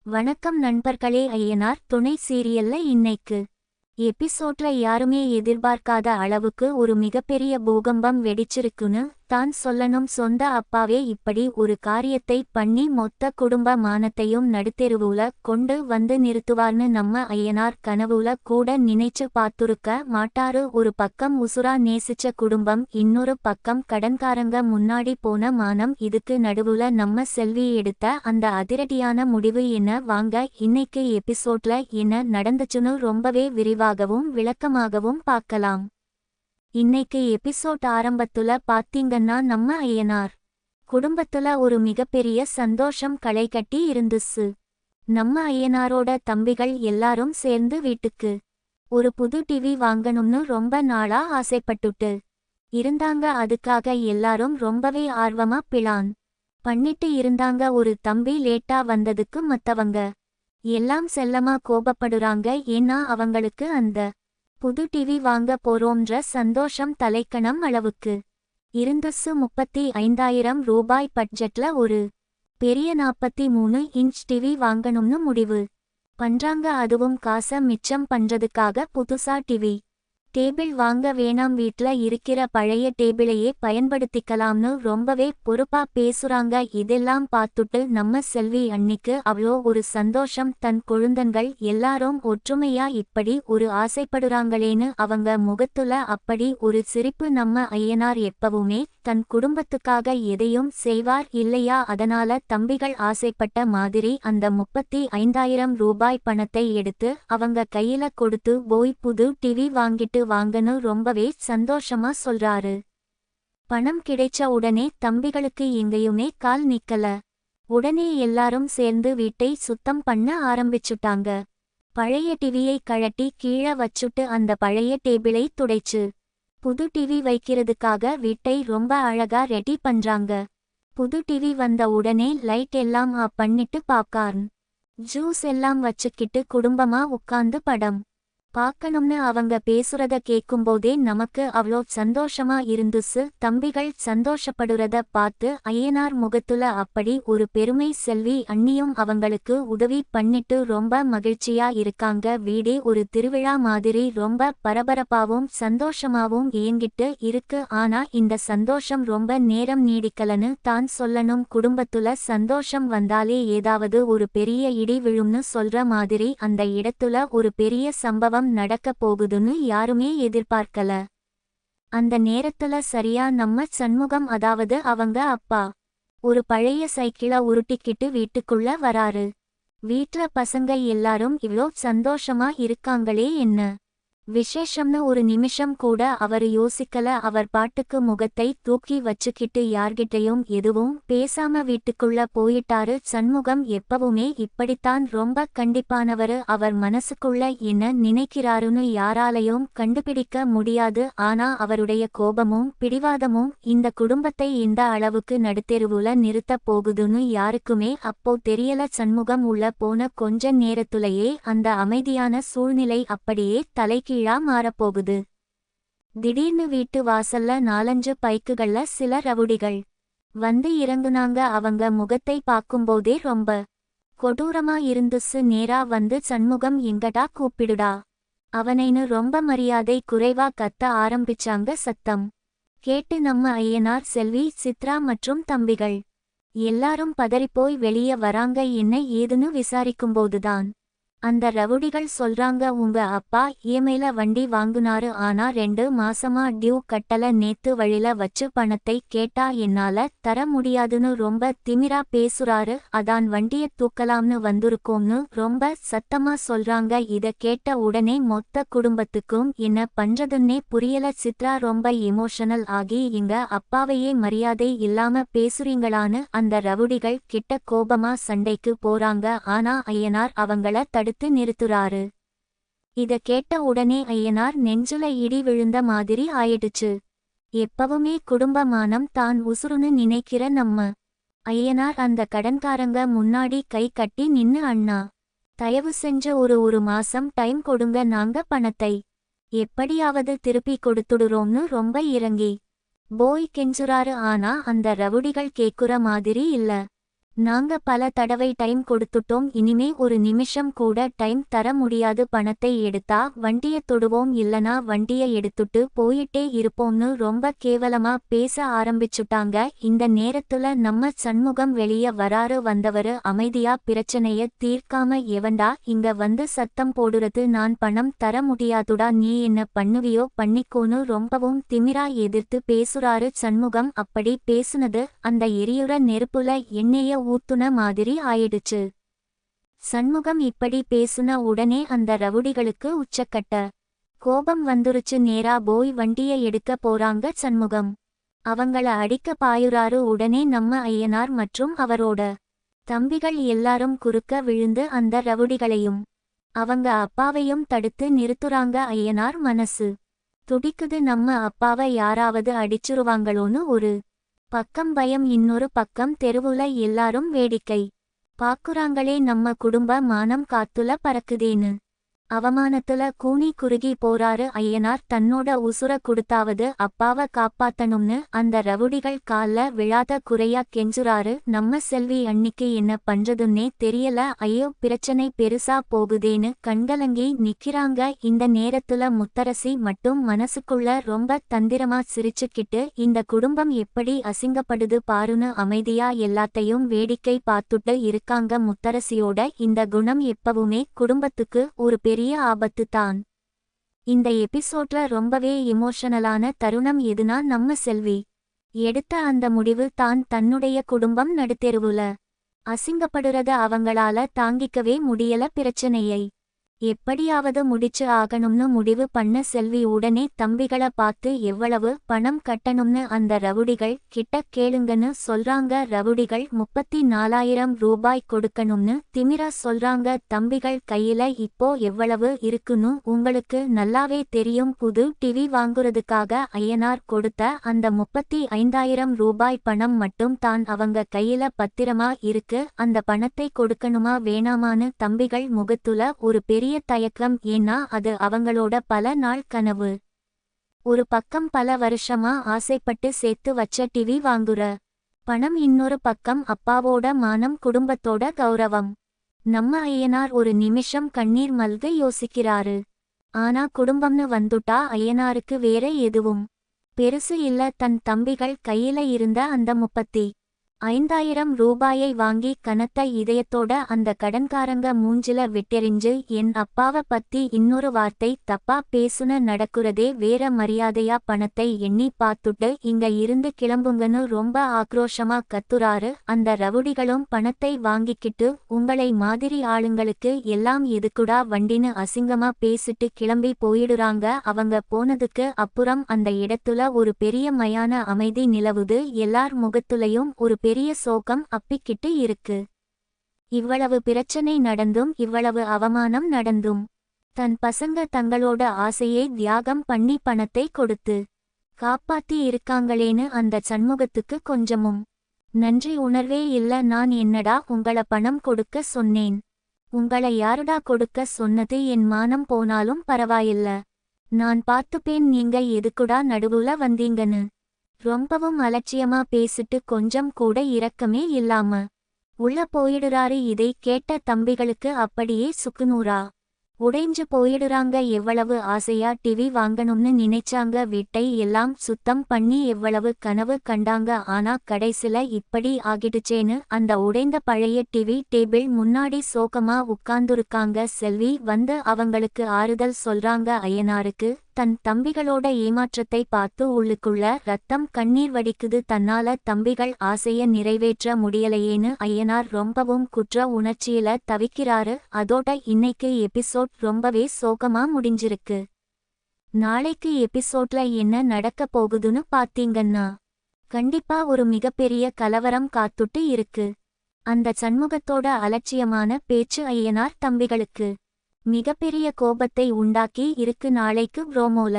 வணக்கம் நண்பர்களே. ஐயனார் துணை சீரியல்ல இன்னைக்கு எபிசோட்ல யாருமே எதிர்பார்க்காத அளவுக்கு ஒரு மிகப்பெரிய பூகம்பம் வெடிச்சிருக்குன்னு தான் சொல்லணும். சொந்த அப்பாவே இப்படி ஒரு காரியத்தை பண்ணி மொத்த குடும்ப மானத்தையும் நடுத்தெருவுல கொண்டு வந்து நிறுத்துவார்னு நம்ம ஐயனார் கனவுல கூட நினைச்சு பார்த்துருக்க மாட்டாரு. ஒரு பக்கம் உசுரா நேசிச்ச குடும்பம், இன்னொரு பக்கம் கடன்காரங்க முன்னாடி போன மானம். இதுக்கு நடுவுல நம்ம செல்வி எடுத்த அந்த அதிரடியான முடிவு என்ன? வாங்க இன்னைக்கு எபிசோட்ல என்ன நடந்துச்சுன்னு ரொம்பவே விரிவாகவும் விளக்கமாகவும் பார்க்கலாம். இன்னைக்கு எபிசோட் ஆரம்பத்துல பாத்தீங்கன்னா நம்ம ஐயனார் குடும்பத்துல ஒரு மிகப்பெரிய சந்தோஷம் களை கட்டி இருந்துச்சு. நம்ம ஐயனாரோட தம்பிகள் எல்லாரும் சேர்ந்து வீட்டுக்கு ஒரு புது டிவி வாங்கணும்னு ரொம்ப நாளா ஆசைப்பட்டுட்டு இருந்தாங்க. அதுக்காக எல்லாரும் ரொம்பவே ஆர்வமா பிளான் பண்ணிட்டு இருந்தாங்க. ஒரு தம்பி லேட்டா வந்ததுக்கு மத்தவங்க எல்லாம் செல்லமா கோபப்படுறாங்க. ஏன்னா அவங்களுக்கு அந்த புது டிவி வாங்க போறோம்ன்ற சந்தோஷம் தலைக்கணம் அளவுக்கு இருந்துச்சு. 35,000 ரூபாய் பட்ஜெட்ல ஒரு பெரிய 43 இன்ச் டிவி வாங்கணும்னு முடிவு பண்றாங்க. அதுவும் காச மிச்சம் பண்றதுக்காக புதுசா டிவி டேபிள் வாங்க வேணாம், வீட்ல இருக்கிற பழைய டேபிளையே பயன்படுத்திக்கலாம்னு ரொம்பவே பொறுப்பா பேசுறாங்க. இதெல்லாம் பார்த்துட்டு நம்ம செல்வி அன்னிக்கு அவ்வளோ ஒரு சந்தோஷம். தன் கொழுந்தன்கள் எல்லாரும் ஒற்றுமையா இப்படி ஒரு ஆசைப்படுறாங்களேன்னு அவங்க முகத்துல அப்படி ஒரு சிரிப்பு. நம்ம ஐயனார் எப்பவுமே தன் குடும்பத்துக்காக எதையும் செய்வார் இல்லையா? அதனால தம்பிகள் ஆசைப்பட்ட மாதிரி அந்த 35,000 ரூபாய் பணத்தை எடுத்து அவங்க கையில கொடுத்து போய் புது டிவி வாங்கிட்டு வாங்கன்னு ரொம்பவே சந்தோஷமா சொல்றாரு. பணம் கிடைச்ச உடனே தம்பிகளுக்கு எங்கேயுமே கால் நிக்கல. உடனே எல்லாரும் சேர்ந்து வீட்டை சுத்தம் பண்ண ஆரம்பிச்சுட்டாங்க. பழைய டிவியை கழட்டி கீழே வச்சுட்டு அந்த பழைய டேபிளை துடைச்சு புது டிவி வைக்கிறதுக்காக வீட்டை ரொம்ப அழகா ரெடி பண்றாங்க. புது டிவி வந்த உடனே லைட் எல்லாம் ஆஃப் பண்ணிட்டு பாப்கார்ன் ஜூஸ் எல்லாம் வச்சுக்கிட்டு குடும்பமா உட்கார்ந்து படம் பார்க்கணும்னு அவங்க பேசுறத கேட்கும்போதே நமக்கு அவ்வளோ சந்தோஷமா இருந்துச்சு. தம்பிகள் சந்தோஷப்படுறத பார்த்து ஐயனார் முகத்துல அப்படி ஒரு பெருமை. செல்வி அண்ணியும் அவங்களுக்கு உதவி பண்ணிட்டு ரொம்ப மகிழ்ச்சியா இருக்காங்க. வீடே ஒரு திருவிழா மாதிரி ரொம்ப பரபரப்பாவும் சந்தோஷமாவும் இயங்கிட்டு இருக்கு. ஆனா இந்த சந்தோஷம் ரொம்ப நேரம் நீடிக்கலன்னு தான் சொல்லணும். குடும்பத்துல சந்தோஷம் வந்தாலே ஏதாவது ஒரு பெரிய இடி விழும்னு சொல்ற மாதிரி அந்த இடத்துல ஒரு பெரிய சம்பவம் நடக்க போகுதுன்னு யாருமே எதிர்பார்க்கல. அந்த நேரத்துல சரியா நம்ம சண்முகம், அதாவது அவங்க அப்பா, ஒரு பழைய சைக்கிளை உருட்டிக்கிட்டு வீட்டுக்குள்ள வராரு. வீட்ல பசங்க எல்லாரும் இவ்ளோ சந்தோஷமா இருக்காங்களே, என்ன விசேஷம்னு ஒரு நிமிஷம் கூட அவர் யோசிக்கல. அவர் பாட்டுக்கு முகத்தை தூக்கி வச்சுக்கிட்டு யார்கிட்டையும் எதுவும் பேசாம வீட்டுக்குள்ள போயிட்டாரு. சண்முகம் எப்பவுமே இப்படித்தான், ரொம்ப கண்டிப்பானவரு. அவர் மனசுக்குள்ள என்ன நினைக்கிறாருன்னு யாராலையும் கண்டுபிடிக்க முடியாது. ஆனா அவருடைய கோபமும் பிடிவாதமும் இந்த குடும்பத்தை இந்த அளவுக்கு நடுத்தெருவுல நிறுத்த போகுதுன்னு யாருக்குமே அப்போ தெரியல. சண்முகம் உள்ள போன கொஞ்ச நேரத்துலயே அந்த அமைதியான சூழ்நிலை அப்படியே தலைகீழா மாறப்போகுது. திடீர்னு வீட்டு வாசல்ல 4-5 பைக்குகள்ல சில ரவுடிகள் வந்து இறங்குனாங்க. அவங்க முகத்தை பார்க்கும்போதே ரொம்ப கொடூரமா இருந்துச்சு. நேரா வந்து சண்முகம் எங்கடா கூப்பிடுடா அவனைன்னு ரொம்ப மரியாதை குறைவா கத்த ஆரம்பிச்சாங்க. சத்தம் கேட்டு நம்ம ஐயனார், செல்வி, சித்ரா மற்றும் தம்பிகள் எல்லாரும் பதறிப்போய் வெளியே வராங்க. என்ன ஏதுன்னு விசாரிக்கும்போதுதான் அந்த ரவுடிகள் சொல்றாங்க, உங்க அப்பா இஎம்ஐல வண்டி வாங்குனாரு, ஆனா 2 மாசமா டியூ கட்டல. நேத்து வழில வச்சு பணத்தை கேட்டா என்னால தர முடியாதுன்னு ரொம்ப திமிரா பேசுறாரு. அதான் வண்டிய தூக்கலாம்னு வந்திருக்கோம்னு ரொம்ப சத்தமா சொல்றாங்க. இத கேட்ட உடனே மொத்த குடும்பத்துக்கும் என்ன பண்றதுன்னே புரியல. சித்ரா ரொம்ப எமோஷனல் ஆகி, எங்க அப்பாவையே மரியாதை இல்லாம பேசுறீங்களான்னு அந்த ரவுடிகள் கிட்ட கோபமா சண்டைக்கு போறாங்க. ஆனா ஐயனார் அவங்கள தடுத்து நிறுத்துறாரு. இத கேட்ட உடனே ஐயனார் நெஞ்சுல இடி விழுந்த மாதிரி ஆயிடுச்சு. எப்பவுமே குடும்பமானம் தான் உசுருன்னு நினைக்கிற நம்ம ஐயனார் அந்த கடன்காரங்க முன்னாடி கை கட்டி நின்னு, அண்ணா தயவு செஞ்ச ஒரு மாசம் டைம் கொடுங்க, நாங்க பணத்தை எப்படியாவது திருப்பி கொடுத்துடுறோம்னு ரொம்ப இறங்கி போய் கெஞ்சுறாரு. ஆனா அந்த ரவுடிகள் கேக்குற மாதிரி இல்ல. நாங்க பல தடவை டைம் கொடுத்துட்டோம், இனிமே ஒரு நிமிஷம் கூட டைம் தர முடியாது, பணத்தை எடுத்தா வண்டிய தொடுவோம் இல்லனா வண்டிய எடுத்துட்டு போயிட்டே இருப்போம்னு ரொம்ப கேவலமா பேச ஆரம்பிச்சுட்டாங்க. இந்த நேரத்துல நம்ம சண்முகம் வெளிய வராரு. வந்தவரு அமைதியா பிரச்சனைய தீர்க்காம எவன்டா இங்க வந்து சத்தம் போடுறது, நான் பணம் தர முடியாதுடா, நீ என்ன பண்ணுவியோ பண்ணிக்கோன்னு ரொம்பவும் திமிரா எதிர்த்து பேசுறாரு சண்முகம். அப்படி பேசுனது அந்த எரியுற நெருப்புல எண்ணெய ஊத்துன மாதிரி ஆயிடுச்சு. சண்முகம் இப்படி பேசுன உடனே அந்த ரவுடிகளுக்கு உச்சக்கட்ட கோபம் வந்துருச்சு. நேரா போய் வண்டிய எடுக்க போறாங்க சண்முகம். அவங்கள அடிக்க பாயுறாரு. உடனே நம்ம ஐயனார் மற்றும் அவரோட தம்பிகள் எல்லாரும் குறுக்க விழுந்து அந்த ரவுடிகளையும் அவங்க அப்பாவையும் தடுத்து நிறுத்துறாங்க. ஐயனார் மனசு துடிக்குது, நம்ம அப்பாவை யாராவது அடிச்சுருவாங்களோன்னு ஒரு பக்கம் பயம், இன்னொரு பக்கம் தெருவுல எல்லாரும் வேடிக்கை பாக்குறாங்களே, நம்ம குடும்ப மானம் காத்துல பறக்குதேன்னு அவமானத்துல கூனி குறுகி போறாரு ஐயனார். தன்னோட உசுர குடுத்தாவது அப்பாவ காப்பாத்தணும்னு அந்த ரவுடிகள் கால்ல விழாத குறையா கெஞ்சுறாரு. நம்ம செல்வி அன்னிக்கு என்ன பண்றதுன்னே தெரியல, ஐயோ பிரச்சனை பெருசா போகுதேன்னு கண்கலங்கி நிக்கிறாங்க. இந்த நேரத்துல முத்தரசி மட்டும் மனசுக்குள்ள ரொம்ப தந்திரமா சிரிச்சுக்கிட்டு, இந்த குடும்பம் எப்படி அசிங்கப்படுது பாருன்னு அமைதியா எல்லாத்தையும் வேடிக்கை பார்த்துட்டு இருக்காங்க. முத்தரசியோட இந்த குணம் எப்பவுமே குடும்பத்துக்கு ஒரு பெரிய ஆபத்து தான். இந்த எபிசோட்ல ரொம்பவே எமோஷனலான தருணம் எதுனா, நம்ம செல்வி எடுத்த அந்த முடிவு தான். தன்னுடைய குடும்பம் நடுத்தெருவுல அசிங்கப்படுறத அவங்களால தாங்கிக்கவே முடியல. பிரச்சனையை எப்படியாவது முடிச்சு ஆகணும்னு முடிவு பண்ண செல்வி உடனே தம்பிகளை பார்த்து எவ்வளவு பணம் கட்டணும்னு அந்த ரவுடிகள் கிட்ட கேளுங்கன்னு சொல்றாங்க. ரவுடிகள் 34,000 ரூபாய் கொடுக்கணும்னு திமிரா சொல்றாங்க. தம்பிகள் கையில இப்போ எவ்வளவு இருக்குன்னு உங்களுக்கு நல்லாவே தெரியும். புது டிவி வாங்குறதுக்காக ஐயனார் கொடுத்த அந்த 35,000 ரூபாய் பணம் மட்டும் தான் அவங்க கையில பத்திரமா இருக்கு. அந்த பணத்தை கொடுக்கணுமா வேணாமான்னு தம்பிகள் முகத்துல ஒரு பெரிய தயக்கம், ஏன்னா அது அவங்களோட பல நாள் கனவு. ஒரு பக்கம் பல வருஷமா ஆசைப்பட்டு சேர்த்து வச்ச டிவி வாங்குற பணம், இன்னொரு பக்கம் அப்பாவோட மானம், குடும்பத்தோட கௌரவம். நம்ம ஐயனார் ஒரு நிமிஷம் கண்ணீர் மல்க யோசிக்கிறாரு. ஆனா குடும்பம்னு வந்துட்டா ஐயனாருக்கு வேற எதுவும் பெருசு இல்ல. தன் தம்பிகள் கையில இருந்த அந்த 35,000 ரூபாயை வாங்கி கனத்த இதயத்தோட அந்த கடன்காரங்க மூஞ்சில விட்டெறிஞ்சு, என் அப்பாவ பத்தி இன்னொரு வார்த்தை தப்பா பேசுன நடக்குறதே வேற மரியாதையா, பணத்தை எண்ணி பார்த்துட்டு இங்க இருந்து கிளம்புங்கன்னு ரொம்ப ஆக்ரோஷமா கத்துறாரு. அந்த ரவுடிகளும் பணத்தை வாங்கிக்கிட்டு, உங்களை மாதிரி ஆளுங்களுக்கு எல்லாம் எதுக்குடா வண்டின்னு அசிங்கமா பேசிட்டு கிளம்பி போயிடுறாங்க. அவங்க போனதுக்கு அப்புறம் அந்த இடத்துல ஒரு பெரிய மயான அமைதி நிலவுது. எல்லார் முகத்துலையும் ஒரு பெரிய சோகம் அப்பிக்கிட்டு இருக்கு. இவ்வளவு பிரச்சனை நடந்தும், இவ்வளவு அவமானம் நடந்தும் தன் பசங்க தங்களோட ஆசையை தியாகம் பண்ணி பணத்தை கொடுத்து காப்பாத்தி இருக்காங்களேன்னு அந்த சண்முகத்துக்கு கொஞ்சமும் நன்றி உணர்வே இல்ல. நான் என்னடா உங்கள பணம் கொடுக்க சொன்னேன்? உங்களை யாருடா கொடுக்க சொன்னது? என் மானம் போனாலும் பரவாயில்ல, நான் பார்த்துப்பேன், நீங்க எதுக்குடா நடுவுல வந்தீங்கன்னு ரொம்பவும் அலட்சியமா பேசிட்டு கொஞ்சம் கூட இரக்கமே இல்லாம உள்ள போயிடுறாரு. இதை கேட்ட தம்பிகளுக்கு அப்படியே சுக்குநூறா உடைஞ்சு போயிடுறாங்க. எவ்வளவு ஆசையா டிவி வாங்கணும்னு நினைச்சாங்க, வீட்டை எல்லாம் சுத்தம் பண்ணி எவ்வளவு கனவு கண்டாங்க, ஆனா கடைசில இப்படி ஆகிடுச்சேன்னு அந்த உடைந்த பழைய டிவி டேபிள் முன்னாடி சோகமா உட்கார்ந்துருக்காங்க. செல்வி வந்து அவங்களுக்கு ஆறுதல் சொல்றாங்க. ஐயனாருக்கு தன் தம்பிகளோட ஏமாற்றத்தை பார்த்து உள்ளுக்குள்ள ரத்தம் கண்ணீர் வடிக்குது. தன்னால தம்பிகள் ஆசைய நிறைவேற்ற முடியலையேன்னு ஐயனார் ரொம்பவும் குற்ற உணர்ச்சியில தவிக்கிறாரு. அதோட இன்னைக்கு எபிசோட் ரொம்பவே சோகமா முடிஞ்சிருக்கு. நாளைக்கு எபிசோட்ல என்ன நடக்க போகுதுன்னு பாத்தீங்கன்னா, கண்டிப்பா ஒரு மிகப்பெரிய கலவரம் காத்துட்டு இருக்கு. அந்த சண்முகத்தோட அலட்சியமான பேச்சு ஐயனார் தம்பிகளுக்கு மிகப்பெரிய கோபத்தை உண்டாக்கி இருக்கு. நாளைக்கு ப்ரோமோல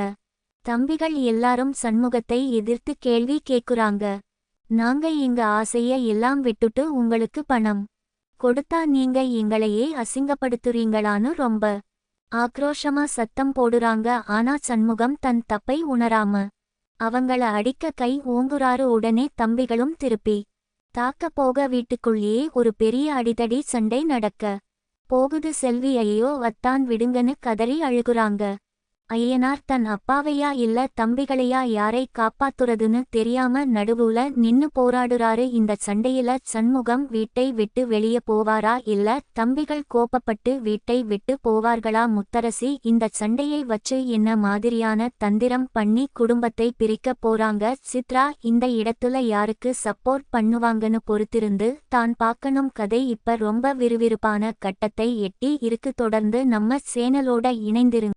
தம்பிகள் எல்லாரும் சண்முகத்தை எதிர்த்து கேள்வி கேக்குறாங்க. நாங்க எங்க ஆசைய எல்லாம் விட்டுட்டு உங்களுக்கு பணம் கொடுத்தா நீங்க எங்களையே அசிங்கப்படுத்துறீங்களான்னு ரொம்ப ஆக்ரோஷமா சத்தம் போடுறாங்க. ஆனா சண்முகம் தன் தப்பை உணராம அவங்கள அடிக்க கை ஓங்குறாரு. உடனே தம்பிகளும் திருப்பி தாக்க போக வீட்டுக்குள்ளேயே ஒரு பெரிய அடிதடி சண்டை நடக்க போகுது. செல்வி ஐயோ வத்தான் விடுங்கன்னு கதறி அழுகுறாங்க. ஐயனார் தன் அப்பாவையா இல்ல தம்பிகளையா யாரை காப்பாத்துறதுன்னு தெரியாம நடுவுல நின்னு போராடுறாரு. இந்த சண்டையில சண்முகம் வீட்டை விட்டு வெளிய போவாரா இல்ல தம்பிகள் கோபப்பட்டு வீட்டை விட்டு போவார்களா? முத்தரசி இந்த சண்டையை வச்சு என்ன மாதிரியான தந்திரம் பண்ணி குடும்பத்தை பிரிக்க போறாங்க? சித்ரா இந்த இடத்துல யாருக்கு சப்போர்ட் பண்ணுவாங்கன்னு பொறுத்திருந்து தான் பார்க்கணும். கதை இப்ப ரொம்ப விறுவிறுப்பான கட்டத்தை எட்டி இருக்கு. தொடர்ந்து நம்ம சேனலோட இணைந்திருங்க.